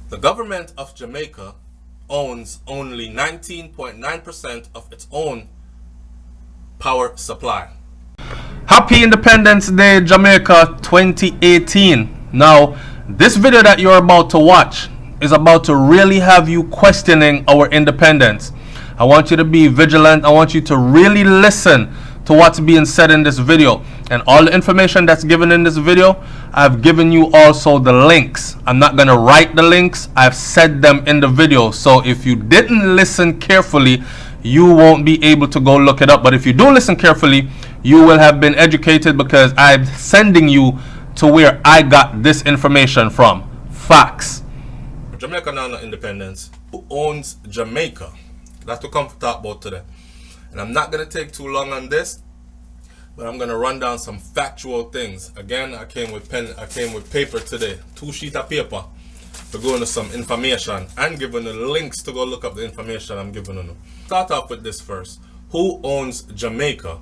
The government of Jamaica owns only 19.9% of its own power supply. Happy Independence Day, Jamaica 2018. Now, this video that you're about to watch is about to really have you questioning our independence. I want you to be vigilant. I want you to really listen to what's being said in this video. And all the information that's given in this video, I've given you also the links. I'm not going to write the links. I've said them in the video. So if you didn't listen carefully, you won't be able to go look it up. But if you do listen carefully, you will have been educated because I'm sending you to where I got this information from. Facts. Jamaica now no independence. Who owns Jamaica? That's what we're come to talk about today. And I'm not going to take too long on this, but I'm going to run down some factual things. Again, I came with paper today. 2 sheets of paper to go into some information and giving the links to go look up the information I'm giving you. Start off with this first. Who owns Jamaica?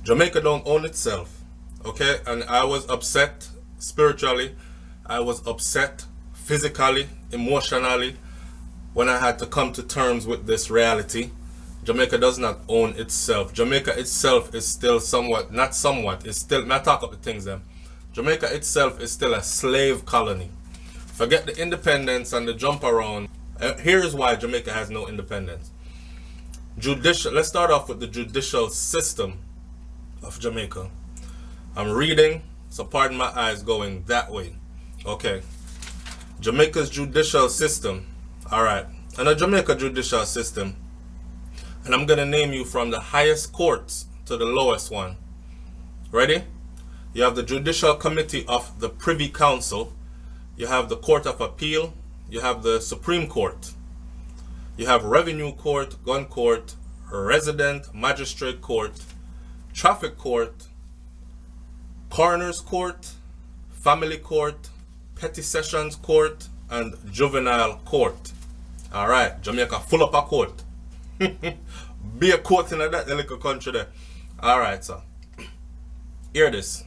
Jamaica don't own itself. Okay? And I was upset spiritually. I was upset physically, emotionally when I had to come to terms with this reality. Jamaica does not own itself. Jamaica itself is still somewhat, not somewhat, it's still, not talk up the things then. Jamaica itself is still a slave colony. Forget the independence and the jump around. Here's why Jamaica has no independence. Let's start off with the judicial system of Jamaica. I'm reading, so pardon my eyes going that way. Okay. Jamaica's judicial system. Alright. And the Jamaica judicial system, and I'm going to name you from the highest courts to the lowest one. Ready? You have the Judicial Committee of the Privy Council. You have the Court of Appeal. You have the Supreme Court. You have Revenue Court, Gun Court, Resident Magistrate Court, Traffic Court, Coroner's Court, Family Court, Petty Sessions Court, and Juvenile Court. Alright, Jamaica full up a court. Be a court in that little country there. Alright, so hear this.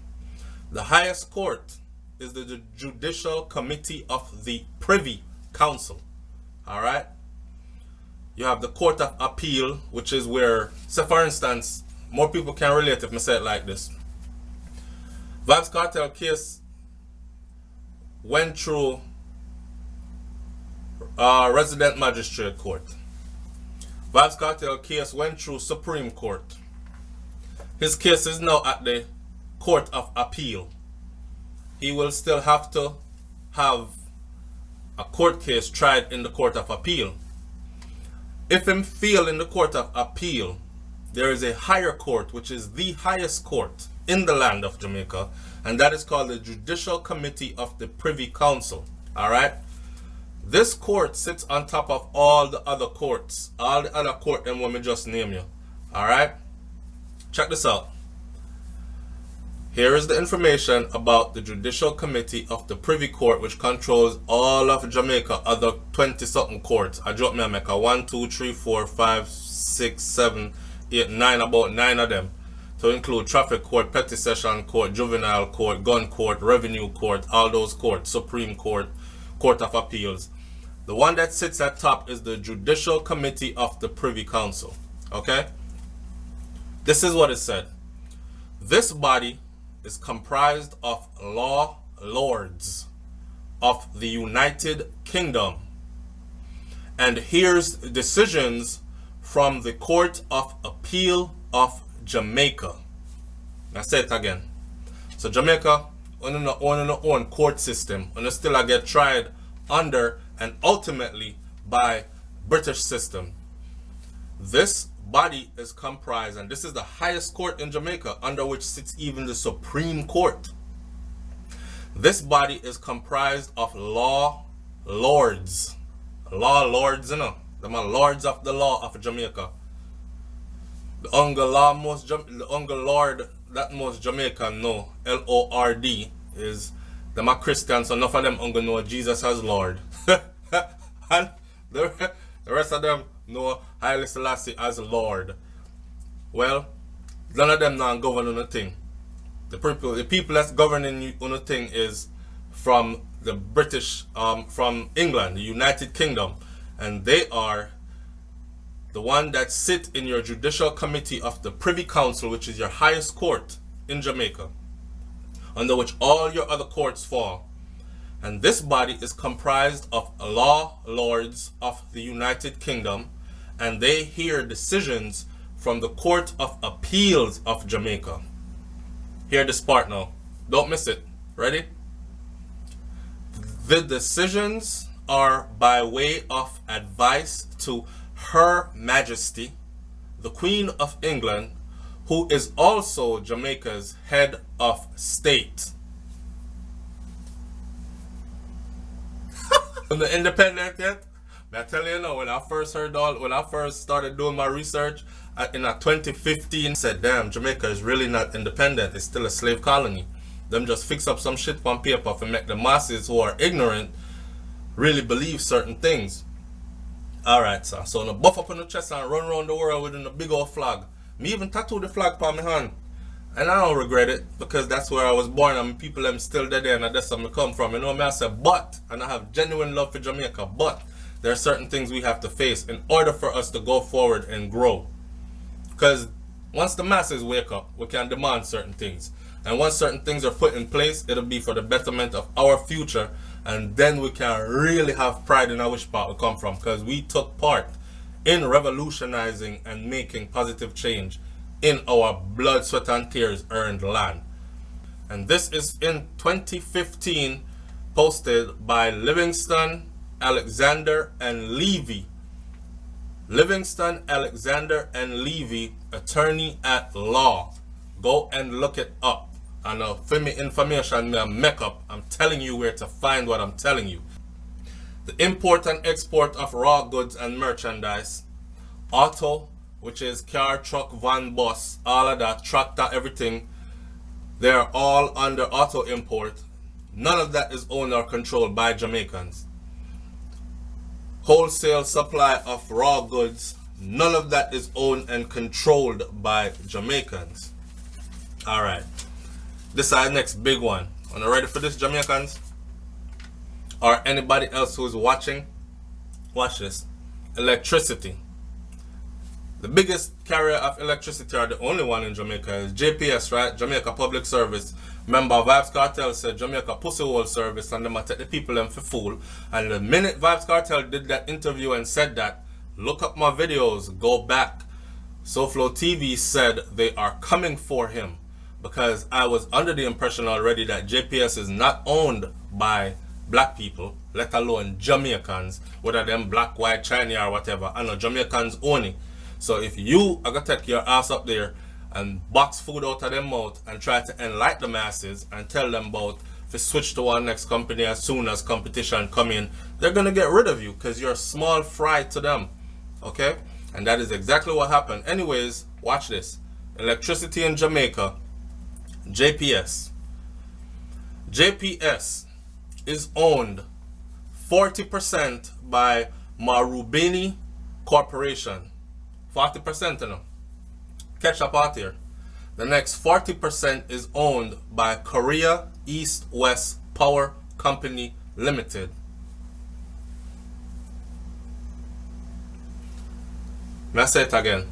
The highest court is the Judicial Committee of the Privy Council. Alright. You have the Court of Appeal, which is where, say for instance, more people can relate if I say it like this. Vybz Kartel case went through Resident Magistrate Court. Vybz Kartel case went through Supreme Court. His case is now at the Court of Appeal. He will still have to have a court case tried in the Court of Appeal. If him fail in the Court of Appeal, there is a higher court, which is the highest court in the land of Jamaica, and that is called the Judicial Committee of the Privy Council. Alright? This court sits on top of all the other courts. All the other court and when we just name you. Alright? Check this out. Here is the information about the Judicial Committee of the Privy Court, which controls all of Jamaica, other 20-something courts. I dropped me a make a 1, 2, 3, 4, 5, 6, 7, 8, 9, about 9 of them. To include Traffic Court, Petty Session Court, Juvenile Court, Gun Court, Revenue Court, all those courts, Supreme Court, Court of Appeals. The one that sits at top is the Judicial Committee of the Privy Council. Okay? This is what it said. This body is comprised of law lords of the United Kingdom and hears decisions from the Court of Appeal of Jamaica. I say it again. So Jamaica, on our own court system, and still I get tried under and ultimately by British system. This body is comprised, and this is the highest court in Jamaica, under which sits even the Supreme Court. This body is comprised of law lords. Law lords, you know. Them are lords of the law of Jamaica. The uncle lord that most Jamaican know, L-O-R-D, is them are Christians, so enough of them uncle know Jesus as Lord. And the rest of them know Haile Selassie as Lord. Well, none of them now govern on a thing. The people that's governing on a thing is from the British, from England, the United Kingdom, and they are the one that sit in your judicial committee of the Privy Council, which is your highest court in Jamaica, under which all your other courts fall. And this body is comprised of law lords of the United Kingdom, and they hear decisions from the Court of Appeals of Jamaica. Hear this part now. Don't miss it. Ready? The decisions are by way of advice to Her Majesty, the Queen of England, who is also Jamaica's head of state. The independent yet? I tell you now, when I first started doing my research in 2015, I said, damn, Jamaica is really not independent. It's still a slave colony. Them just fix up some shit on paper to make the masses who are ignorant really believe certain things. Alright, sir. So I buff up on the chest and run around the world with a big old flag. Me even tattoo the flag on my hand. And I don't regret it, because that's where I was born and people them still dead there, and that's where I come from. You know what I said? But, and I have genuine love for Jamaica, but there are certain things we have to face in order for us to go forward and grow. Because once the masses wake up, we can demand certain things. And once certain things are put in place, it'll be for the betterment of our future. And then we can really have pride in which part we come from. Because we took part in revolutionizing and making positive change in our blood, sweat, and tears earned land. And this is in 2015, posted by Livingston, Alexander, and Levy. Livingston, Alexander, and Levy, attorney at law. Go and look it up. And for me information me make up, I'm telling you where to find what I'm telling you. The import and export of raw goods and merchandise, auto, which is car, truck, van, bus, all of that, tractor, everything, they're all under auto import. None of that is owned or controlled by Jamaicans. Wholesale supply of raw goods, none of that is owned and controlled by Jamaicans. Alright, this is our next big one. Are you ready for this, Jamaicans? Or anybody else who is watching? Watch this. Electricity. The biggest carrier of electricity, or the only one in Jamaica, is JPS, right? Jamaica Public Service. Remember, Vybz Kartel said Jamaica Pussy Hole Service, and them take the people them for fool. And the minute Vybz Kartel did that interview and said that, look up my videos, go back. SoFlo TV said they are coming for him, because I was under the impression already that JPS is not owned by black people, let alone Jamaicans, whether them black, white, Chinese or whatever. I know Jamaicans own it. So if you are going to take your ass up there and box food out of their mouth and try to enlighten the masses and tell them about if you switch to one next company as soon as competition come in, they're going to get rid of you because you're small fry to them. Okay? And that is exactly what happened. Anyways, watch this. Electricity in Jamaica. JPS. JPS is owned 40% by Marubeni Corporation. 40% of them. Catch up out here. The next 40% is owned by Korea East West Power Company Limited. Let me say it again.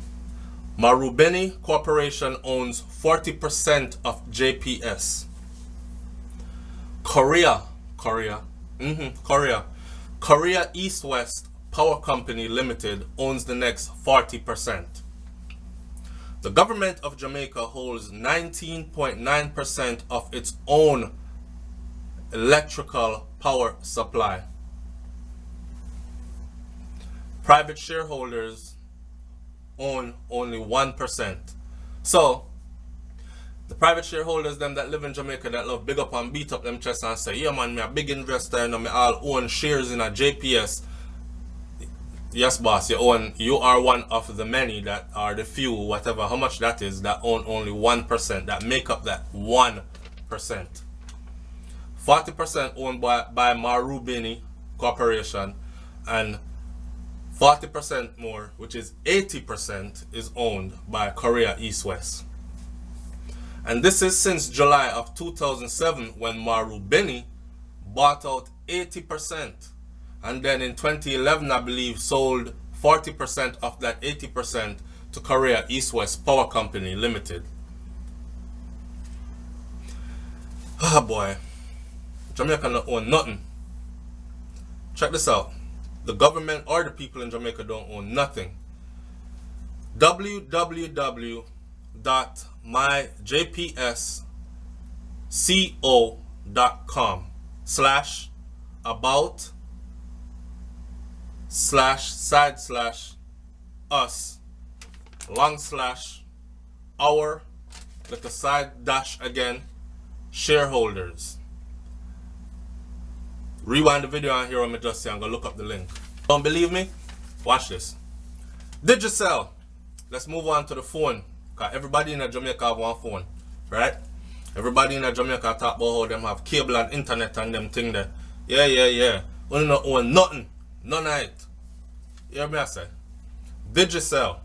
Marubeni Corporation owns 40% of JPS. Korea East West Power Company Limited owns the next 40%. The government of Jamaica holds 19.9% of its own electrical power supply. Private shareholders own only 1%. So, the private shareholders, them that live in Jamaica, that love big up and beat up them chest and say, yeah man, me a big investor and me all own shares in a JPS. Yes boss, you are one of the many that are the few, whatever, how much that is, that own only 1%, that make up that 1%. 40% owned by Marubeni Corporation, and 40% more, which is 80%, is owned by Korea East West. And this is since July of 2007 when Marubeni bought out 80%. And then in 2011, I believe, sold 40% of that 80% to Korea East West Power Company Limited. Ah, boy. Jamaica don't own nothing. Check this out. The government or the people in Jamaica don't own nothing. www.myjps.com/about/us/our with the side dash again shareholders. Rewind the video and here I'm just saying I'm gonna look up the link. Don't believe me? Watch this. Digicel. Let's move on to the phone. Cause everybody in Jamaica have one phone, right? Everybody in Jamaica talk about how them have cable and internet and them thing there. Yeah. We don't own nothing. None of it. You hear me I say? Digicel.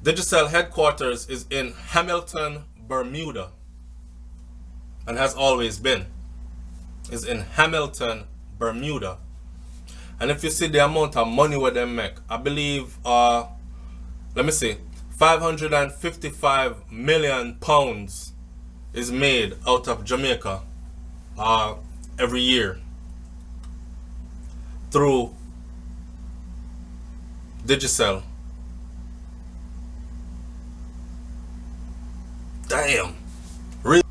Digicel headquarters is in Hamilton, Bermuda. And has always been. Is in Hamilton, Bermuda. And if you see the amount of money where they make, I believe, let me see, 555 million pounds is made out of Jamaica every year through Digicel. Damn. Really?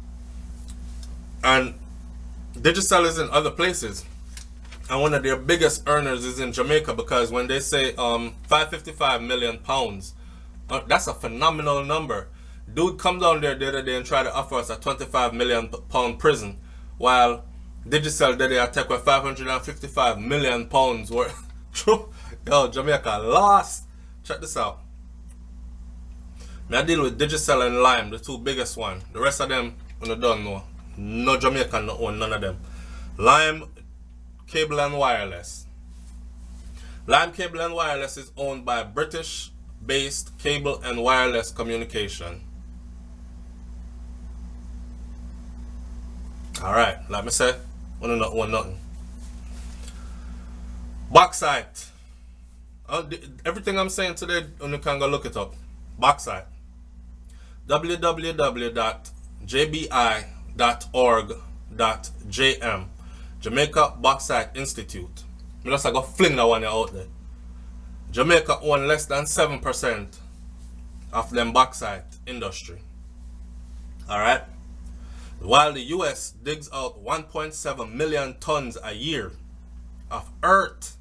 And Digicel is in other places. And one of their biggest earners is in Jamaica, because when they say 555 million pounds, that's a phenomenal number. Dude come down there the other day and try to offer us a 25 million pound prison, while Digicel did they attack with 555 million pounds worth. Yo, Jamaica lost. Check this out. I deal with Digicel and Lime, the two biggest one. The rest of them, I don't know. No Jamaican no own none of them. Lime Cable and Wireless. Lime Cable and Wireless is owned by British-based Cable and Wireless Communication. Alright, like me say, we don't own nothing. Bauxite. Everything I'm saying today, you can go look it up. Bauxite. www.jbi.org.jm. Jamaica Bauxite Institute. I just go fling that one out there. Jamaica own less than 7% of them bauxite industry. Alright? While the US digs out 1.7 million tons a year of earth.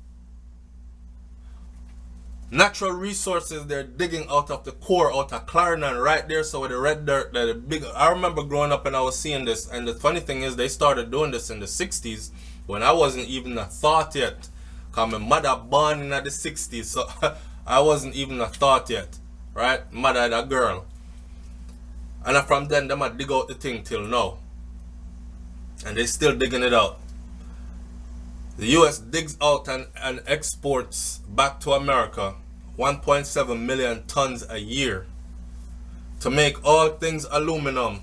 Natural resources they're digging out of the core, out of Clarendon right there. So with the red dirt, the big. I remember growing up and I was seeing this, and the funny thing is they started doing this in the 60s when I wasn't even a thought yet. Cause my mother born in the 60s, so I wasn't even a thought yet, right? Mother had a girl, and from then they might dig out the thing till now, and they still digging it out. The US digs out and exports back to America 1.7 million tons a year to make all things aluminum.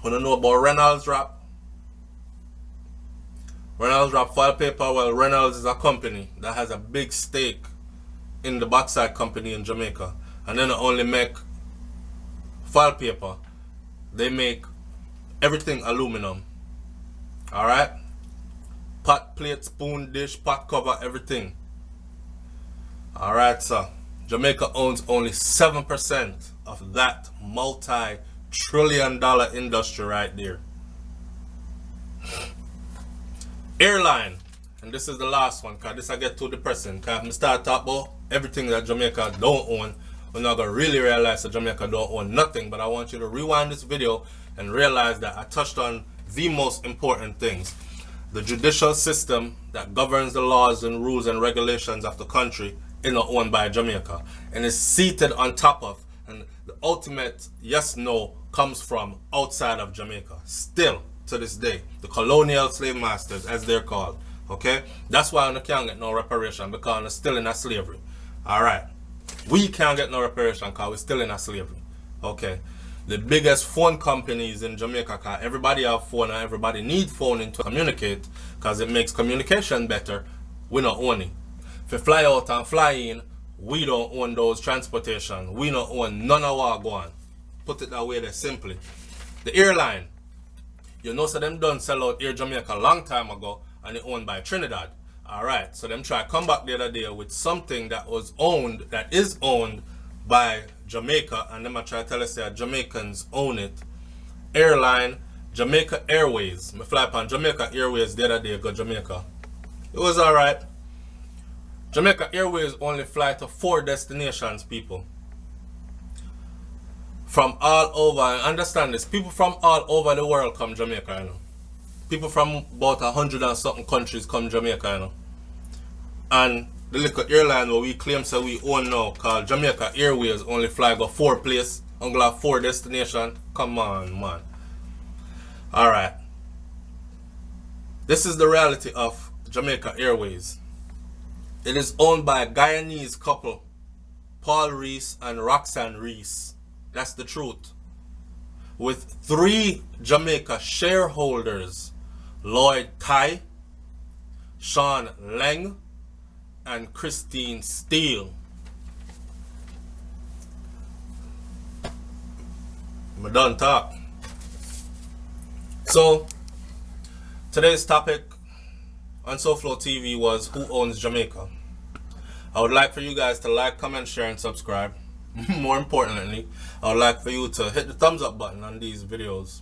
Want to know about Reynolds Wrap? Reynolds Wrap foil paper. Well, Reynolds is a company that has a big stake in the bauxite company in Jamaica. And they not only make foil paper, they make everything aluminum. Alright? Pot, plate, spoon, dish, pot cover, everything. Alright, so Jamaica owns only 7% of that multi-trillion-dollar industry right there. Airline. And this is the last one, because this I get too depressing. Because if I start talking about everything that Jamaica don't own, we're not going to really realize that Jamaica don't own nothing. But I want you to rewind this video and realize that I touched on the most important things. The judicial system that governs the laws and rules and regulations of the country is not owned by Jamaica, and is seated on top of, and the ultimate yes-no comes from outside of Jamaica. Still, to this day, the colonial slave masters, as they're called, okay? That's why I can't get no reparation, because we're still in a slavery. Alright, we can't get no reparation because we're still in a slavery, okay? the biggest phone companies in Jamaica, cause everybody have phone and everybody need phone to communicate, cause it makes communication better. We not own it. If you fly out and fly in, we don't own those transportation. We don't own none of what go on. Put it that way there simply. The airline, you know, so them done sell out Air Jamaica a long time ago, and they owned by Trinidad. Alright, so them try come back the other day with something that was owned, that is owned by Jamaica, and them I try to tell us that Jamaicans own it. Airline, Jamaica Airways. I fly upon Jamaica Airways the other day, go Jamaica. It was alright. Jamaica Airways only fly to 4 destinations, people. From all over, and understand this, people from all over the world come Jamaica, you know. People from about 100 and something countries come Jamaica, you know. And the little airline where we claim so we own now, called Jamaica Airways, only fly go 4 places, only have 4 destinations. Come on, man. Alright. This is the reality of Jamaica Airways. It is owned by a Guyanese couple, Paul Reese and Roxanne Reese. That's the truth. With 3 Jamaica shareholders, Lloyd Tai, Sean Leng, and Christine Steele. I'm done talk. So, today's topic on SoFlo TV was who owns Jamaica. I would like for you guys to like, comment, share, and subscribe. More importantly, I would like for you to hit the thumbs up button on these videos.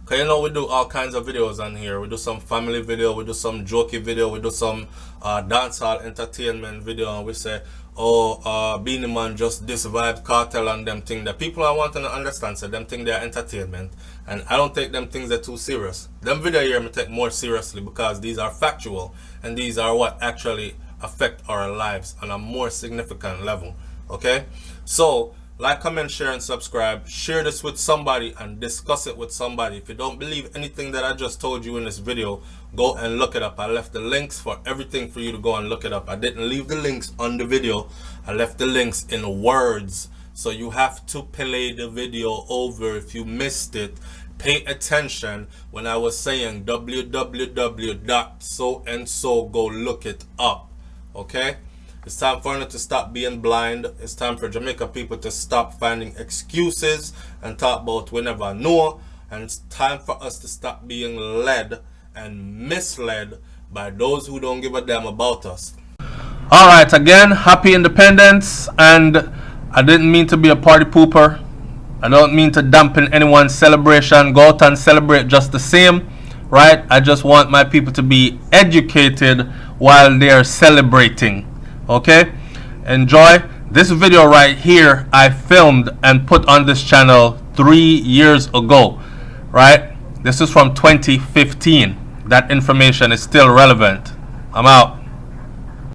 Cause you know we do all kinds of videos on here. We do some family video, we do some jokey video, we do some dancehall entertainment video, and we say, oh, Beanie Man just this vibe cartel and them thing that people are wanting to understand, so them thing they're entertainment. And I don't take them things that too serious. Them video here me take more seriously because these are factual and these are what actually affect our lives on a more significant level. Okay, so like, comment, share, and subscribe. Share this with somebody and discuss it with somebody. If you don't believe anything that I just told you in this video, go and look it up. I left the links for everything for you to go and look it up. I didn't leave the links on the video. I left the links in words, so you have to play the video over if you missed it. Pay attention when I was saying www.so-and-so, go look it up. Okay, it's time for us to stop being blind. It's time for Jamaica people to stop finding excuses and talk about we never know. And it's time for us to stop being led and misled by those who don't give a damn about us. Alright, again, happy independence. And I didn't mean to be a party pooper. I don't mean to dampen anyone's celebration. Go out and celebrate just the same, right? I just want my people to be educated while they are celebrating. Okay, enjoy. This video right here I filmed and put on this channel 3 years ago, right? This is from 2015. That information is still relevant. I'm out.